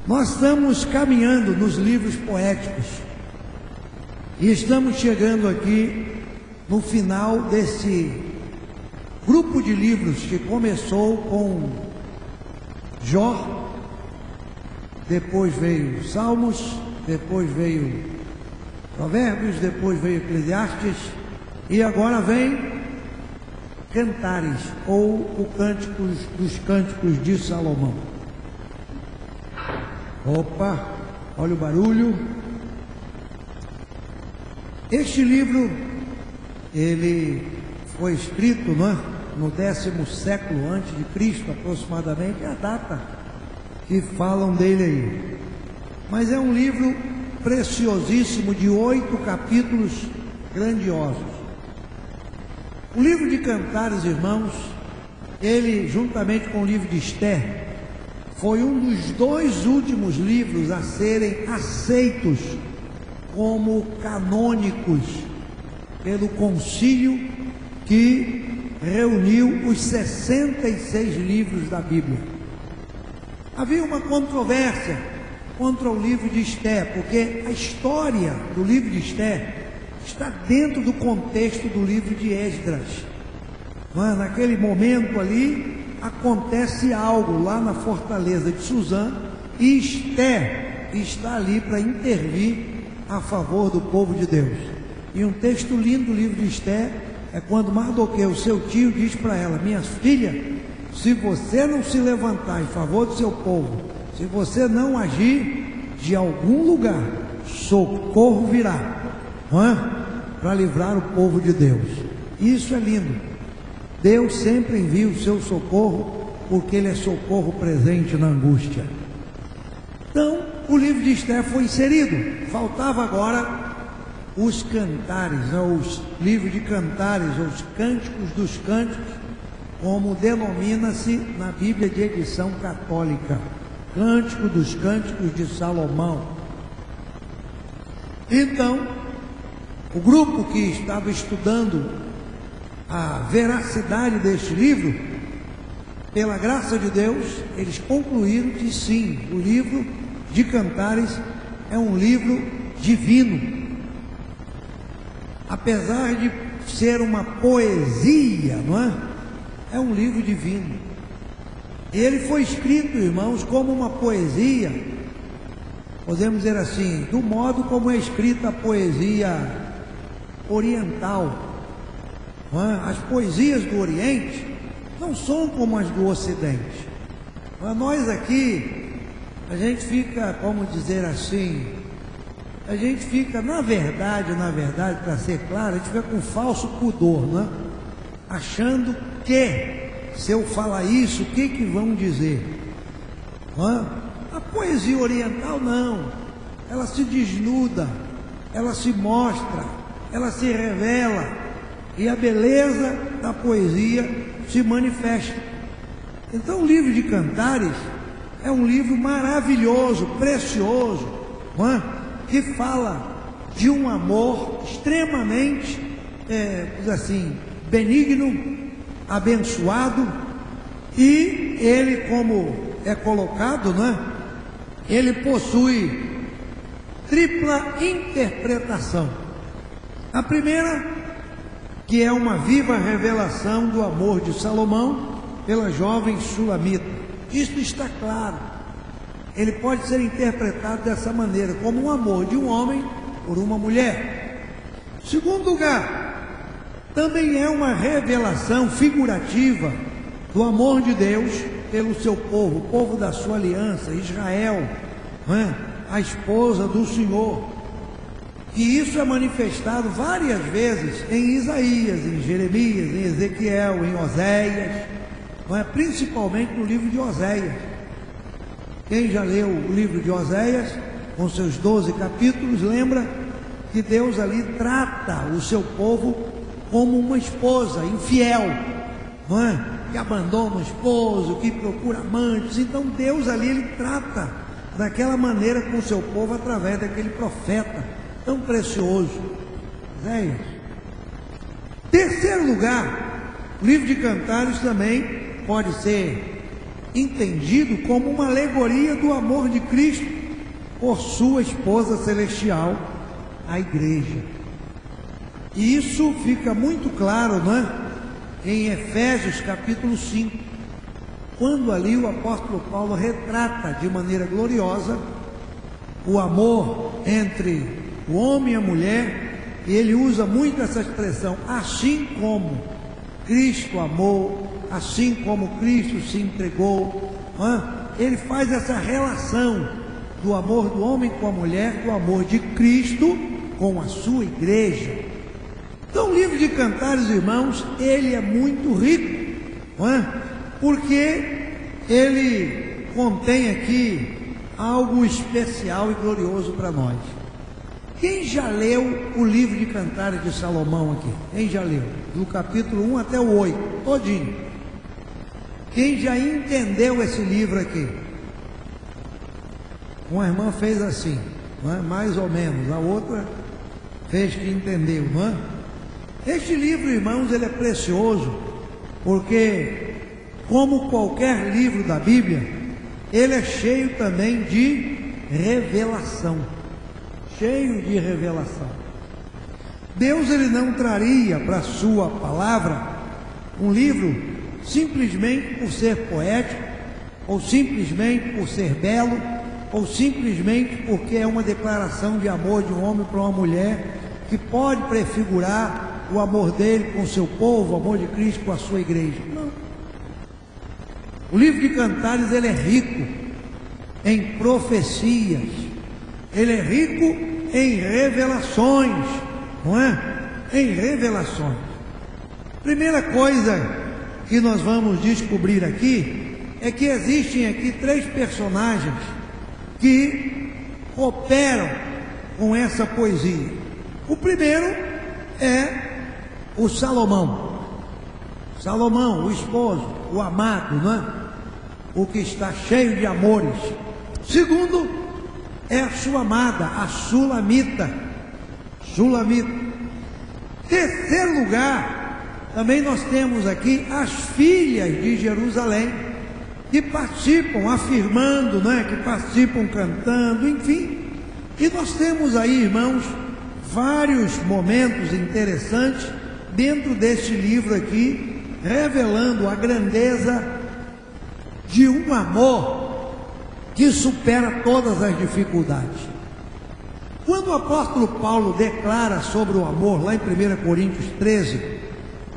Nós estamos caminhando nos livros poéticos e estamos chegando aqui no final desse grupo de livros que começou com Jó, depois veio Salmos, depois veio Provérbios, depois veio Eclesiastes e agora vem Cantares, ou o Cânticos dos Cânticos de Salomão. Opa, olha o barulho. Este livro, ele foi escrito, no 10º século antes de Cristo, aproximadamente, é a data que falam dele aí. Mas é um livro preciosíssimo de 8 capítulos grandiosos. O livro de Cantares, irmãos, ele, juntamente com o livro de Esther, foi um dos 2 últimos livros a serem aceitos como canônicos pelo concílio que reuniu os 66 livros da Bíblia. Havia uma controvérsia contra o livro de Esther, porque a história do livro de Esther está dentro do contexto do livro de Esdras. Naquele momento ali, acontece algo lá na fortaleza de Suzã e Esther está ali para intervir a favor do povo de Deus. E um texto lindo do livro de Esther é quando Mardoqueu, seu tio, diz para ela: minha filha, se você não se levantar em favor do seu povo, se você não agir, de algum lugar socorro virá para livrar o povo de Deus. Isso é lindo. Deus sempre envia o seu socorro, porque Ele é socorro presente na angústia. Então, o livro de Esther foi inserido. Faltava agora os cantares, os livros de cantares, os cânticos dos cânticos, como denomina-se na Bíblia de edição católica. Cântico dos Cânticos de Salomão. Então, o grupo que estava estudando a veracidade deste livro, pela graça de Deus, eles concluíram que sim, o livro de Cantares é um livro divino. Apesar de ser uma poesia, é um livro divino. Ele foi escrito, irmãos, como uma poesia, podemos dizer assim, do modo como é escrita a poesia oriental. As poesias do Oriente não são como as do Ocidente. Nós aqui, a gente fica, como dizer assim, a gente fica, na verdade, para ser claro, a gente fica com falso pudor, achando que, se eu falar isso, o que vão dizer? A poesia oriental não, ela se desnuda, ela se mostra, ela se revela, e a beleza da poesia se manifesta. Então o livro de Cantares é um livro maravilhoso, precioso, que fala de um amor extremamente, benigno, abençoado, e ele, como é colocado, ele possui tripla interpretação. A primeira, que é uma viva revelação do amor de Salomão pela jovem Sulamita. Isso está claro. Ele pode ser interpretado dessa maneira, como um amor de um homem por uma mulher. Segundo lugar, também é uma revelação figurativa do amor de Deus pelo seu povo, o povo da sua aliança, Israel, a esposa do Senhor. E isso é manifestado várias vezes em Isaías, em Jeremias, em Ezequiel, em Oséias, principalmente no livro de Oséias. Quem já leu o livro de Oséias, com seus 12 capítulos, lembra que Deus ali trata o seu povo como uma esposa infiel, que abandona o esposo, que procura amantes. Então Deus ali, ele trata daquela maneira com o seu povo através daquele profeta tão precioso, Oséias. Terceiro lugar, o livro de Cantares também pode ser entendido como uma alegoria do amor de Cristo por sua esposa celestial, a igreja. E isso fica muito claro, não é? Em Efésios capítulo 5, quando ali o apóstolo Paulo retrata de maneira gloriosa o amor entre o homem e a mulher, e ele usa muito essa expressão, assim como Cristo amou, assim como Cristo se entregou, ele faz essa relação do amor do homem com a mulher, do amor de Cristo com a sua igreja. Então o livro de Cantares, irmãos, ele é muito rico, porque ele contém aqui algo especial e glorioso para nós. Quem já leu o livro de Cantares de Salomão aqui? Quem já leu? Do capítulo 1 até o 8, todinho. Quem já entendeu esse livro aqui? Uma irmã fez assim, mais ou menos, a outra fez que entendeu, não é? Este livro, irmãos, ele é precioso, porque, como qualquer livro da Bíblia, ele é cheio também de revelação. Cheio de revelação. Deus, ele não traria para a sua palavra um livro simplesmente por ser poético, ou simplesmente por ser belo, ou simplesmente porque é uma declaração de amor de um homem para uma mulher, que pode prefigurar o amor dele com o seu povo, o amor de Cristo com a sua igreja. Não. O livro de Cantares, ele é rico em profecias, ele é rico em revelações, não é? Em revelações. Primeira coisa que nós vamos descobrir aqui é que existem aqui 3 personagens que cooperam com essa poesia. O primeiro é o Salomão. Salomão, o esposo, o amado, não é? O que está cheio de amores. Segundo é a sua amada, a Sulamita. Sulamita. Terceiro lugar, também nós temos aqui as filhas de Jerusalém, que participam afirmando, né? Que participam cantando, enfim. E nós temos aí, irmãos, vários momentos interessantes dentro deste livro aqui, revelando a grandeza de um amor que supera todas as dificuldades. Quando o apóstolo Paulo declara sobre o amor, lá em 1 Coríntios 13,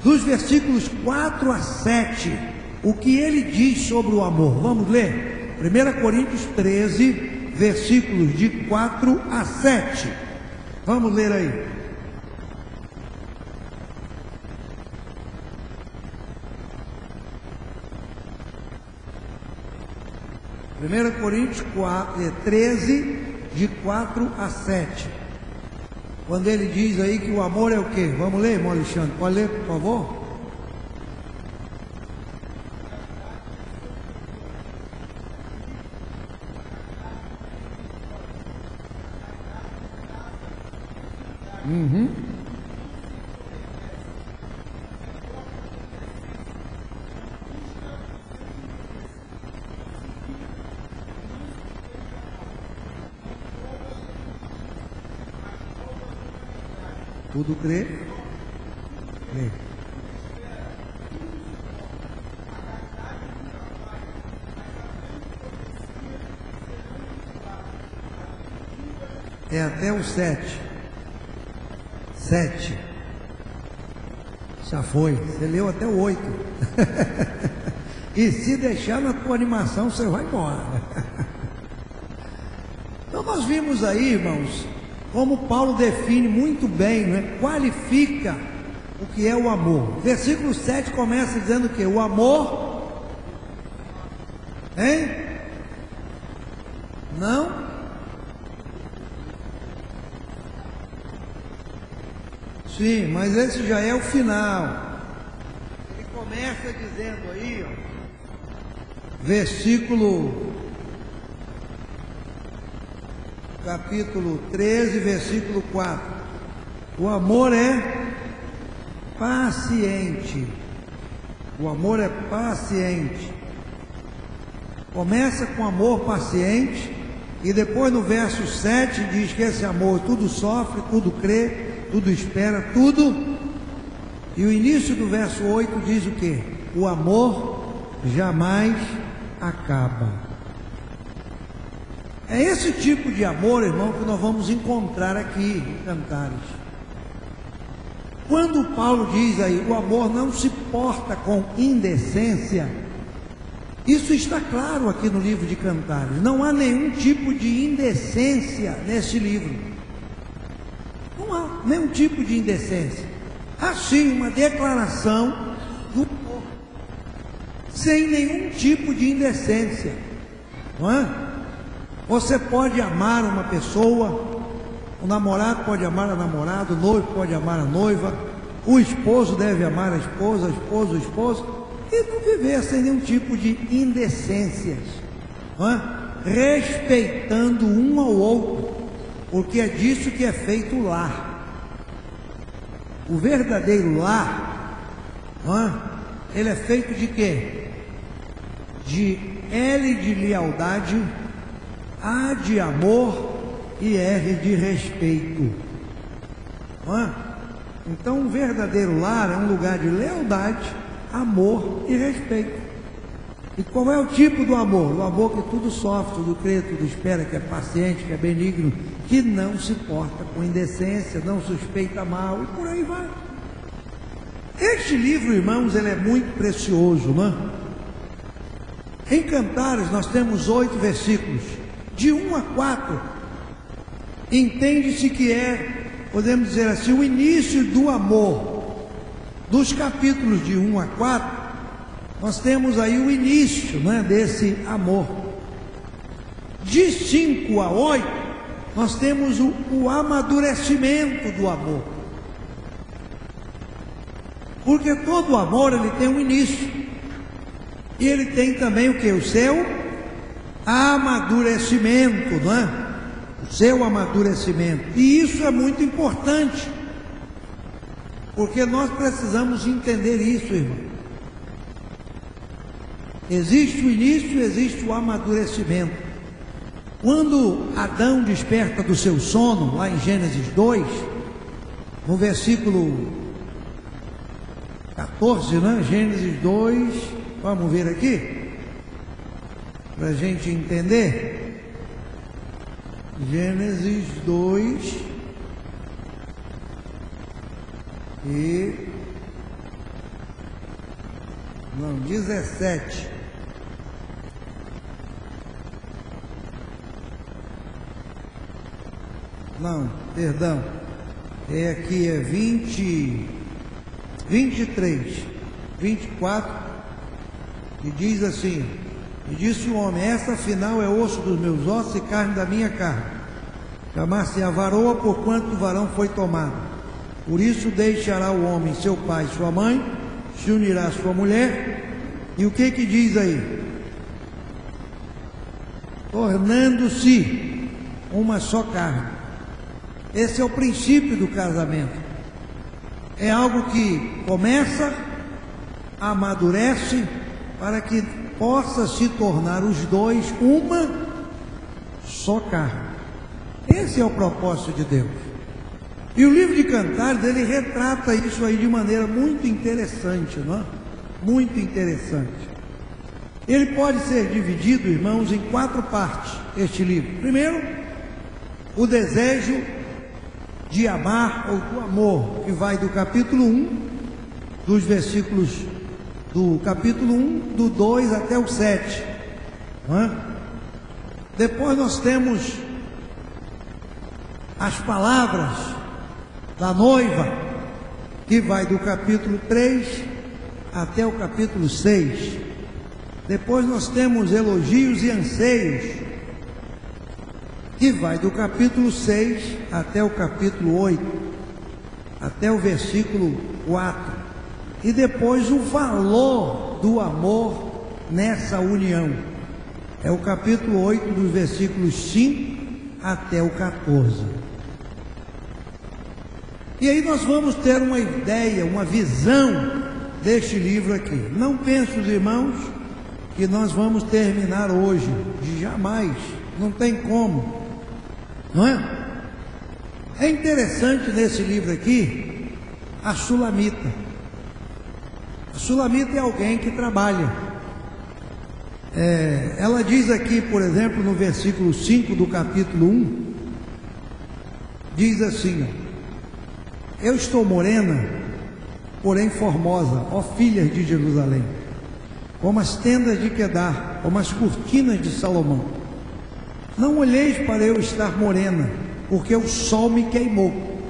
dos versículos 4 a 7, o que ele diz sobre o amor? Vamos ler? 1 Coríntios 13, versículos de 4 a 7. Vamos ler aí. Primeira Coríntios 13, de 4 a 7. Quando ele diz aí que o amor é o quê? Vamos ler, irmão Alexandre? Pode ler, por favor? Tudo crê? Crê. É até o 7. 7. Já foi. Você leu até o 8. E se deixar na tua animação, você vai embora. Então nós vimos aí, irmãos, como Paulo define muito bem, né? Qualifica o que é o amor. Versículo 7 começa dizendo que o amor, hein? Não? Sim, mas esse já é o final. Ele começa dizendo aí, ó, capítulo 13, versículo 4. O amor é paciente. O amor é paciente. Começa com amor paciente, e depois no verso 7 diz que esse amor tudo sofre, tudo crê, tudo espera, tudo. E o início do verso 8 diz o quê? O amor jamais acaba. É esse tipo de amor, irmão, que nós vamos encontrar aqui em Cantares. Quando Paulo diz aí, o amor não se porta com indecência, isso está claro aqui no livro de Cantares. Não há nenhum tipo de indecência nesse livro. Não há nenhum tipo de indecência. Há sim uma declaração do amor, sem nenhum tipo de indecência. Não é? Você pode amar uma pessoa, o namorado pode amar a namorada, o noivo pode amar a noiva, o esposo deve amar a esposa o esposo, e não viver sem nenhum tipo de indecências, não é? Respeitando um ao outro, porque é disso que é feito o lar. O verdadeiro lar, não é? Ele é feito de quê? De L de lealdade, A de amor e R de respeito, não é? Então um verdadeiro lar é um lugar de lealdade, amor e respeito. E qual é o tipo do amor? O amor que tudo sofre, tudo crê, tudo espera, que é paciente, que é benigno, que não se porta com indecência, não suspeita mal, e por aí vai. Este livro, irmãos, ele é muito precioso, não é? Em Cantares nós temos 8 versículos, de 1 a 4. Entende-se que é, podemos dizer assim, o início do amor. Dos capítulos de 1 a 4, nós temos aí o início, né, desse amor. De 5 a 8, nós temos o amadurecimento do amor. Porque todo amor, ele tem um início. E ele tem também o que? O seu amadurecimento, não é? O seu amadurecimento. E isso é muito importante, porque nós precisamos entender isso, irmão. Existe o início, existe o amadurecimento. Quando Adão desperta do seu sono, lá em Gênesis 2, no versículo 14, né? Gênesis 2, vamos ver aqui, para a gente entender. Gênesis 2 e 17. Não, perdão. É aqui, é 23, 24, e diz assim: e disse o homem: esta afinal é osso dos meus ossos e carne da minha carne. Chamar-se-á varoa, porquanto o varão foi tomado. Por isso deixará o homem seu pai e sua mãe, se unirá à sua mulher. E o que diz aí? Tornando-se uma só carne. Esse é o princípio do casamento. É algo que começa, amadurece, para que possa se tornar os dois uma só carne. Esse é o propósito de Deus. E o livro de Cantares, ele retrata isso aí de maneira muito interessante, não é? Muito interessante. Ele pode ser dividido, irmãos, em 4 partes, este livro. Primeiro, o desejo de amar, ou do amor, que vai do capítulo 1, dos versículos do capítulo 1, do 2 até o 7, não é? Depois nós temos as palavras da noiva, que vai do capítulo 3 até o capítulo 6. Depois nós temos elogios e anseios, que vai do capítulo 6 até o capítulo 8, até o versículo 4. E depois o valor do amor nessa união. É o capítulo 8, dos versículos 5 até o 14. E aí nós vamos ter uma ideia, uma visão deste livro aqui. Não penso, os irmãos, que nós vamos terminar hoje, jamais, não tem como, não é? É interessante nesse livro aqui, a Sulamita. A Sulamita é alguém que trabalha. Ela diz aqui, por exemplo, no versículo 5 do capítulo 1, diz assim, ó: eu estou morena, porém formosa, ó filhas de Jerusalém, como as tendas de Quedar, como as cortinas de Salomão. Não olheis para eu estar morena, porque o sol me queimou.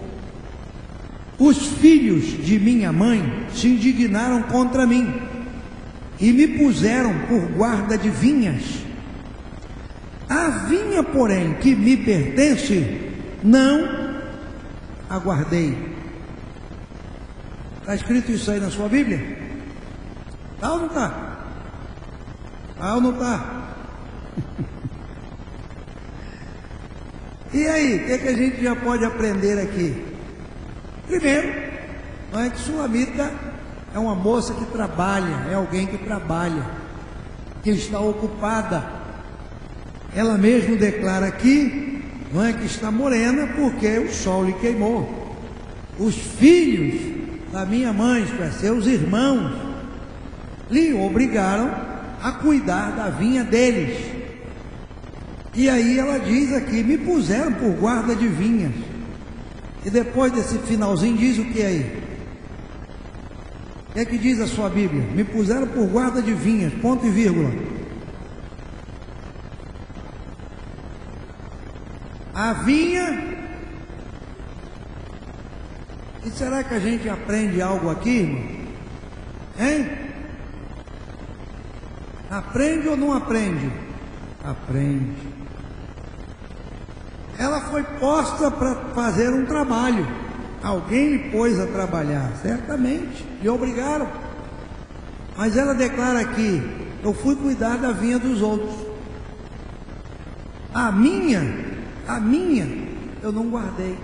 Os filhos de minha mãe se indignaram contra mim e me puseram por guarda de vinhas. A vinha, porém, que me pertence, não aguardei. Está escrito isso aí na sua Bíblia? Está ou não está? Está ou não está? E aí, o que a gente já pode aprender aqui? Primeiro, não é que Sulamita é uma moça que trabalha, é alguém que trabalha, que está ocupada. Ela mesma declara aqui, não é, que está morena porque o sol lhe queimou. Os filhos da minha mãe, seus irmãos, lhe obrigaram a cuidar da vinha deles. E aí ela diz aqui, me puseram por guarda de vinhas. E depois desse finalzinho diz o que aí? O que é que diz a sua Bíblia? Me puseram por guarda de vinhas, ponto e vírgula. A vinha. E será que a gente aprende algo aqui, irmão? Hein? Aprende ou não aprende? Aprende. Ela foi posta para fazer um trabalho. Alguém lhe pôs a trabalhar, certamente, lhe obrigaram. Mas ela declara aqui: eu fui cuidar da vinha dos outros. A minha, eu não guardei.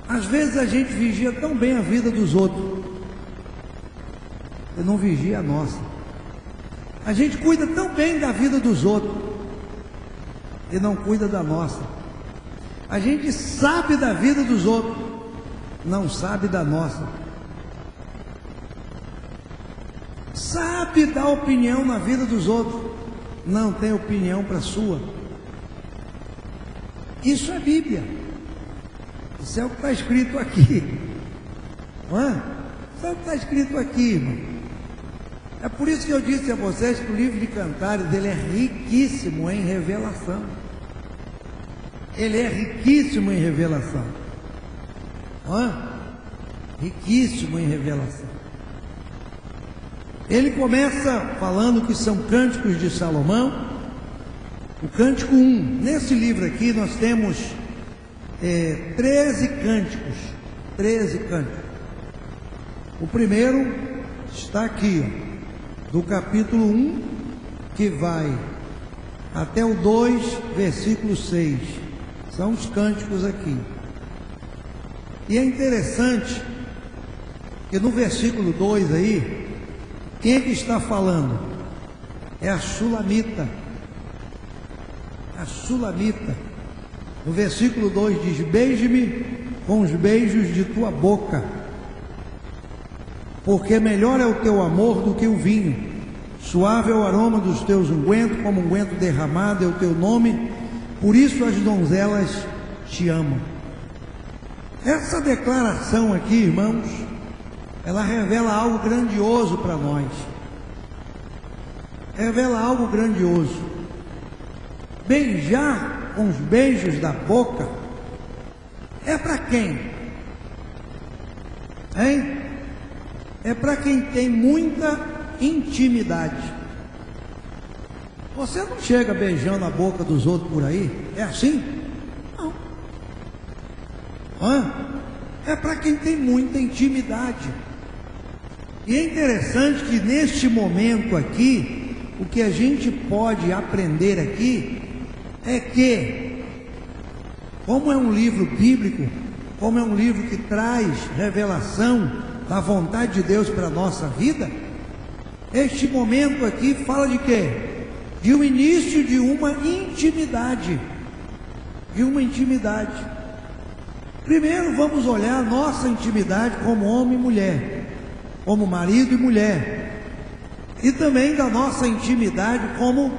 Às vezes a gente vigia tão bem a vida dos outros, e não vigia a nossa. A gente cuida tão bem da vida dos outros, e não cuida da nossa. A gente sabe da vida dos outros, não sabe da nossa. Sabe dar opinião na vida dos outros, não tem opinião para a sua. Isso é Bíblia. Isso é o que está escrito aqui. Não é? Isso é o que está escrito aqui, irmão. É por isso que eu disse a vocês que o livro de Cantares, ele é riquíssimo em revelação. Ele é riquíssimo em revelação. Não é? Riquíssimo em revelação. Ele começa falando que são cânticos de Salomão. O cântico 1. Nesse livro aqui nós temos 13 cânticos. 13 cânticos. O primeiro está aqui, ó, do capítulo 1, que vai até o 2, versículo 6. São os cânticos aqui. E é interessante que no versículo 2 aí, quem é que está falando? É a Sulamita. A Sulamita. No versículo 2 diz: beije-me com os beijos de tua boca, porque melhor é o teu amor do que o vinho, suave é o aroma dos teus ungüentos, como unguento derramado é o teu nome, por isso as donzelas te amam. Essa declaração aqui, irmãos, ela revela algo grandioso para nós. Revela algo grandioso. Beijar com os beijos da boca é para quem? Hein? É para quem tem muita intimidade. Você não chega beijando a boca dos outros por aí? É assim? Não. É para quem tem muita intimidade. E é interessante que neste momento aqui, o que a gente pode aprender aqui é que, como é um livro bíblico, como é um livro que traz revelação da vontade de Deus para a nossa vida, Este momento aqui fala de quê? De um início de uma intimidade. De uma intimidade. Primeiro vamos olhar a nossa intimidade como homem e mulher, como marido e mulher, e também da nossa intimidade como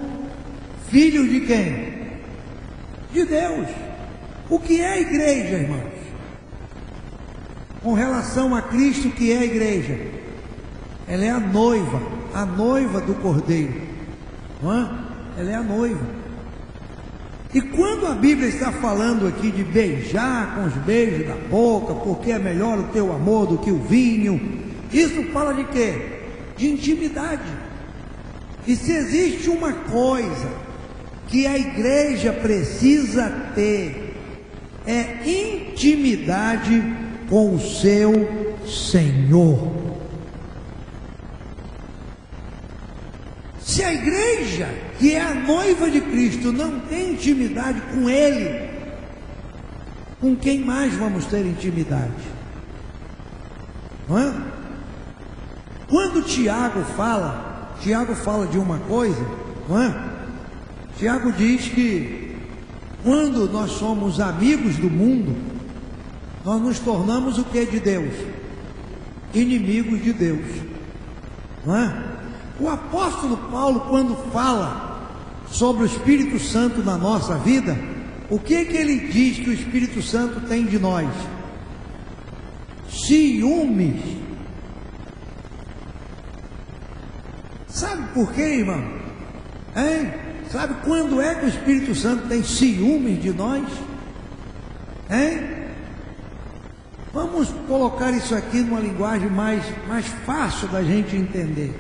filhos de quem? De Deus. O que é a igreja, irmãos? Com relação a Cristo, o que é a igreja? Ela é a noiva do Cordeiro, não é? Ela é a noiva. E quando a Bíblia está falando aqui de beijar com os beijos da boca, porque é melhor o teu amor do que o vinho, isso fala de quê? De intimidade. E se existe uma coisa que a igreja precisa ter, é intimidade com o seu Senhor. Se a igreja, que é a noiva de Cristo, não tem intimidade com Ele, com quem mais vamos ter intimidade? Não é? Quando Tiago fala de uma coisa, não é? Tiago diz que quando nós somos amigos do mundo, nós nos tornamos o que de Deus? Inimigos de Deus, não é? O apóstolo Paulo, quando fala sobre o Espírito Santo na nossa vida, o que ele diz que o Espírito Santo tem de nós? Ciúmes. Sabe por quê, irmão? Hein? Sabe quando é que o Espírito Santo tem ciúmes de nós? Hein? Vamos colocar isso aqui numa linguagem mais fácil da gente entender.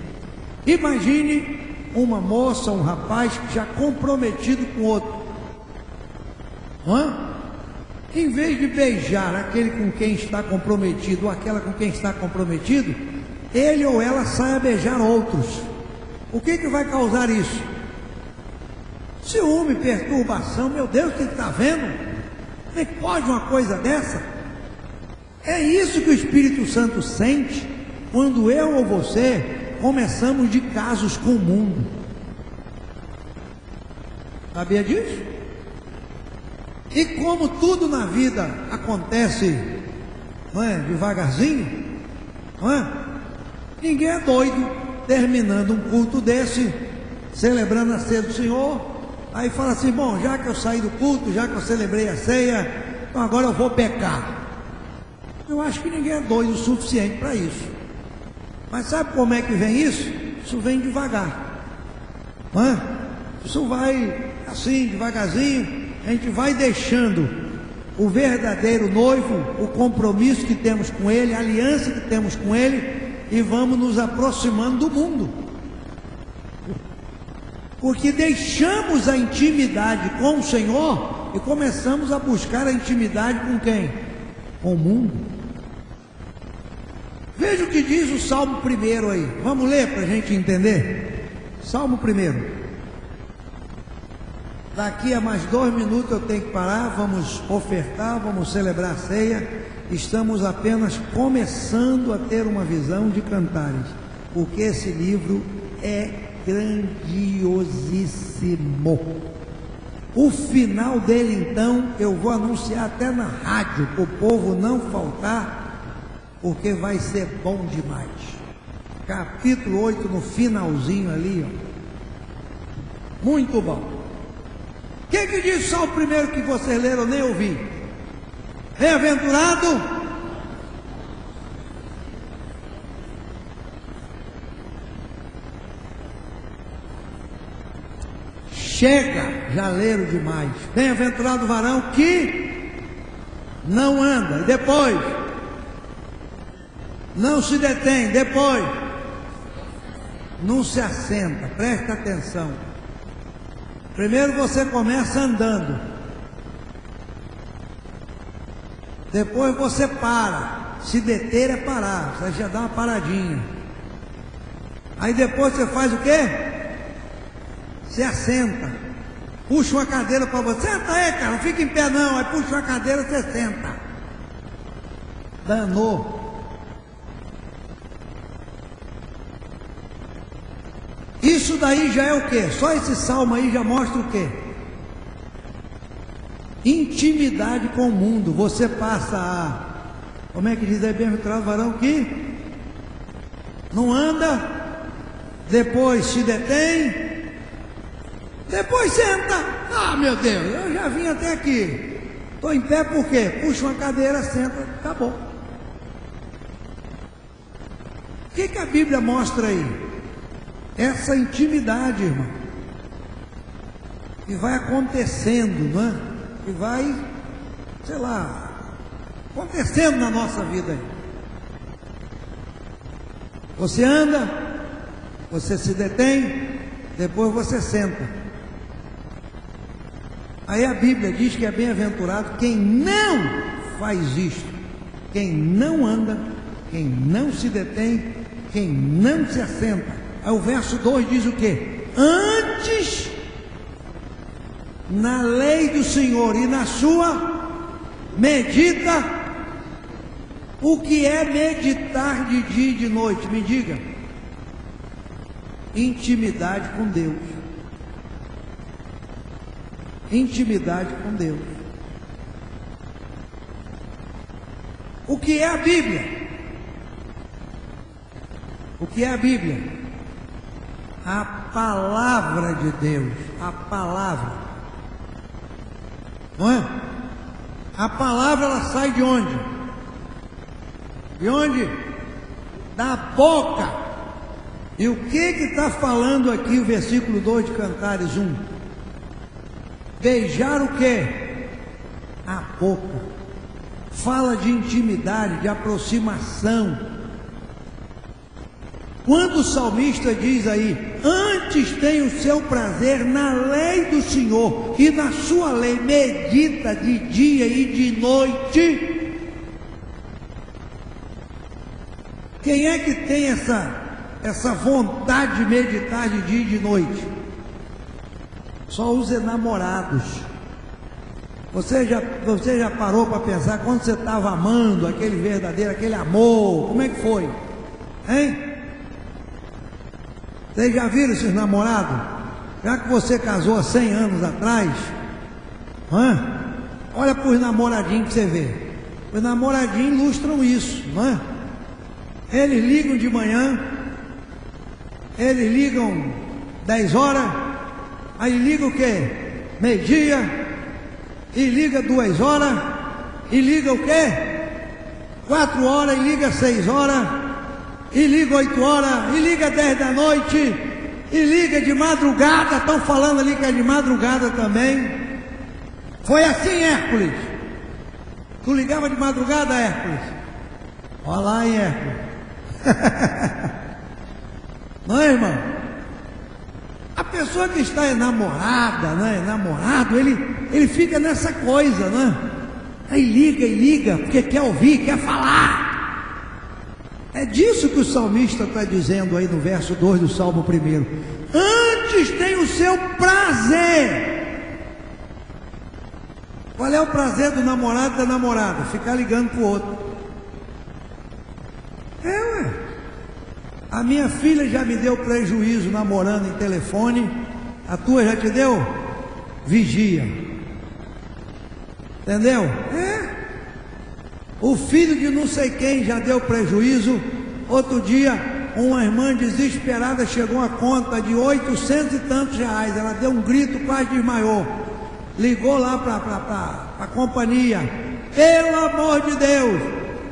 Imagine uma moça, um rapaz já comprometido com outro, não é? Em vez de beijar aquele com quem está comprometido ou aquela com quem está comprometido, ele ou ela sai a beijar outros. O que vai causar isso? Ciúme, perturbação. Meu Deus, o que está vendo? Como é que pode uma coisa dessa? É isso que o Espírito Santo sente quando eu ou você começamos de casos com o mundo. Sabia disso? E como tudo na vida acontece, não é, devagarzinho, não é? Ninguém é doido terminando um culto desse, celebrando a ceia do Senhor, aí fala assim: bom, já que eu saí do culto, já que eu celebrei a ceia, então agora eu vou pecar. Eu acho que ninguém é doido o suficiente para isso. Mas sabe como é que vem isso? Isso vem devagar, não é? Isso vai assim, devagarzinho. A gente vai deixando o verdadeiro noivo, o compromisso que temos com Ele, a aliança que temos com Ele, e vamos nos aproximando do mundo, porque deixamos a intimidade com o Senhor e começamos a buscar a intimidade com quem? Com o mundo. Veja o que diz o Salmo 1 aí. Vamos ler para a gente entender? Salmo 1. Daqui a mais 2 minutos eu tenho que parar. Vamos ofertar, vamos celebrar a ceia. Estamos apenas começando a ter uma visão de Cantares, porque esse livro é grandiosíssimo. O final dele, então, eu vou anunciar até na rádio, para o povo não faltar, porque vai ser bom demais. Capítulo 8, no finalzinho ali, ó. Muito bom. O que diz o Salmo 1 que vocês leram? Eu nem ouvi. Bem-aventurado chega, já leram demais. Bem-aventurado o varão que não anda. E depois? Não se detém. Depois? Não se assenta. Presta atenção. Primeiro você começa andando. Depois você para. Se deter é parar. Você já dá uma paradinha. Aí depois você faz o quê? Você assenta. Puxa uma cadeira para você. Senta aí, cara. Não fica em pé não. Aí puxa uma cadeira e você senta. Danou. Isso daí já é o quê? Só esse salmo aí já mostra o quê? Intimidade com o mundo. Você passa a, como é que diz aí, bem-aventurado varão que não anda, depois se detém, depois senta. Ah, meu Deus, eu já vim até aqui, estou em pé por quê? Puxa uma cadeira, senta, acabou. O que a Bíblia mostra aí? Essa intimidade, irmão, que vai acontecendo, não é? Que vai, sei lá, acontecendo na nossa vida aí. Você anda, você se detém, depois você senta. Aí a Bíblia diz que é bem-aventurado quem não faz isto, quem não anda, quem não se detém, quem não se assenta. Aí o verso 2 diz o quê? Antes, na lei do Senhor e na sua medita. O que é meditar de dia e de noite? Me diga. Intimidade com Deus. Intimidade com Deus. O que é a Bíblia? O que é a Bíblia? A palavra de Deus. A palavra. Não é? A palavra, ela sai de onde? De onde? Da boca. E o que está falando aqui o versículo 2 de Cantares 1? Beijar o quê? A boca. Fala de intimidade, de aproximação. Quando o salmista diz aí, antes tem o seu prazer na lei do Senhor, e na sua lei medita de dia e de noite. Quem é que tem essa vontade de meditar de dia e de noite? Só os enamorados. Você já parou para pensar quando você estava amando aquele verdadeiro, aquele amor, como é que foi? Hein? Vocês já viram esses namorados? Já que você casou há 100 anos atrás, olha para os namoradinhos que você vê. Os namoradinhos ilustram isso, não é? Eles ligam de manhã, eles ligam 10 horas, aí liga o quê? Meio-dia, e liga 2 horas, e liga o quê? 4 horas, e liga 6 horas, e liga 8 horas, e liga 10 da noite, e liga de madrugada. Estão falando ali que é de madrugada também. Foi assim, Hércules. Tu ligava de madrugada, Hércules? Olha lá, hein, Hércules. Não é, irmão? A pessoa que está enamorada, né, namorado, ele fica nessa coisa, né? Aí liga, porque quer ouvir, quer falar. É disso que o salmista está dizendo aí no verso 2 do Salmo 1. Antes tem o seu prazer. Qual é o prazer do namorado e da namorada? Ficar ligando para o outro. Ué. A minha filha já me deu prejuízo namorando em telefone. A tua já te deu? Vigia. Entendeu? O filho de não sei quem já deu prejuízo. Outro dia, uma irmã desesperada chegou a conta de 800 e tantos reais. Ela deu um grito, quase desmaiou. Ligou lá para a companhia. Pelo amor de Deus!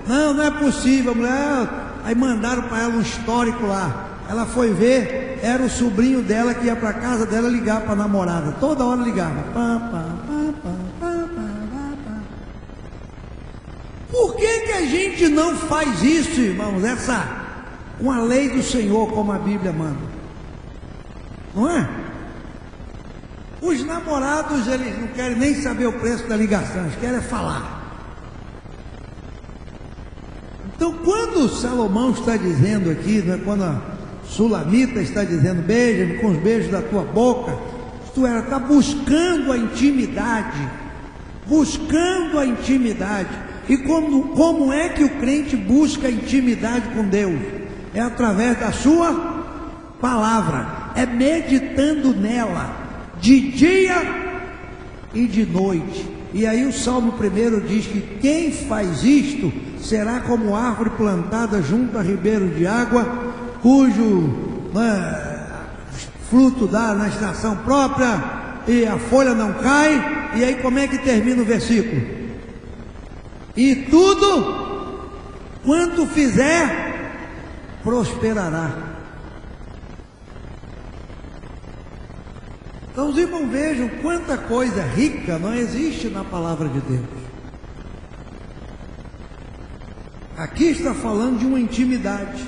Não é possível, mulher. Aí mandaram para ela um histórico lá. Ela foi ver, era o sobrinho dela que ia para casa dela ligar para a namorada. Toda hora ligava. Por que a gente não faz isso, irmãos? Uma lei do Senhor, como a Bíblia manda. Não é? Os namorados, eles não querem nem saber o preço da ligação, eles querem falar. Então, quando Salomão está dizendo aqui, né, quando a Sulamita está dizendo, beija-me com os beijos da tua boca, isto é, ela está buscando a intimidade. Buscando a intimidade. E como é que o crente busca a intimidade com Deus? É através da sua palavra. é meditando nela, de dia e de noite. E aí o Salmo 1 diz que quem faz isto será como árvore plantada junto a ribeiro de água, cujo fruto dá na estação própria e a folha não cai. E aí como é que termina o versículo? E tudo quanto fizer prosperará. Então os irmãos vejam quanta coisa rica não existe na palavra de Deus. Aqui está falando de uma intimidade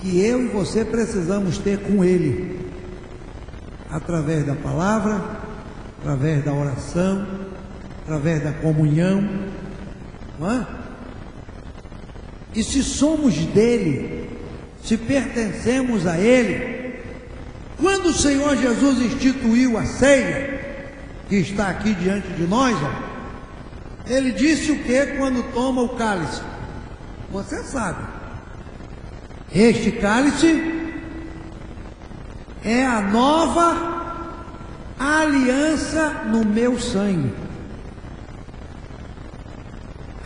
que eu e você precisamos ter com Ele, através da palavra, através da oração, através da comunhão, não é? E se somos dele, se pertencemos a Ele, quando o Senhor Jesus instituiu a ceia, que está aqui diante de nós, Ele disse o que quando toma o cálice? Você sabe. Este cálice é a nova aliança no meu sangue.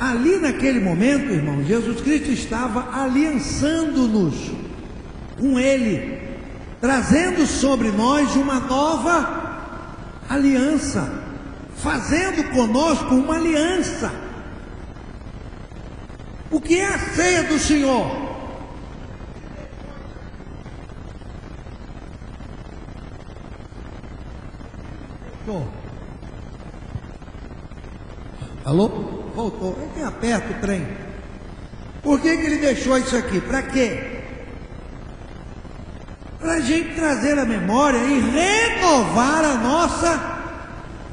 Ali naquele momento, irmão, Jesus Cristo estava aliançando-nos com Ele, trazendo sobre nós uma nova aliança, fazendo conosco uma aliança. O que é a ceia do Senhor? Alô? Voltou. É que aperta o trem. Por que Ele deixou isso aqui? Para quê? Para a gente trazer a memória e renovar a nossa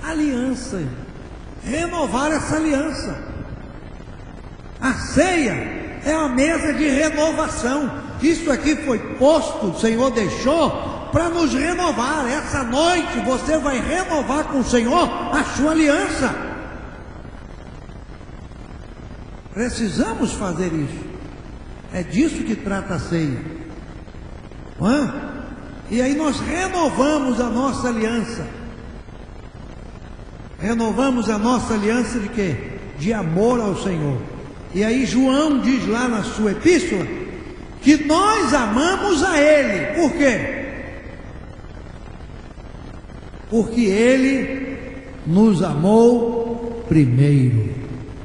aliança. Renovar essa aliança. A ceia é a mesa de renovação. Isso aqui foi posto, o Senhor deixou para nos renovar. Essa noite você vai renovar com o Senhor a sua aliança. Precisamos fazer isso. É disso que trata a ceia. E aí nós renovamos a nossa aliança. Renovamos a nossa aliança de quê? De amor ao Senhor. E aí João diz lá na sua epístola que nós amamos a Ele. Por quê? Porque Ele nos amou primeiro.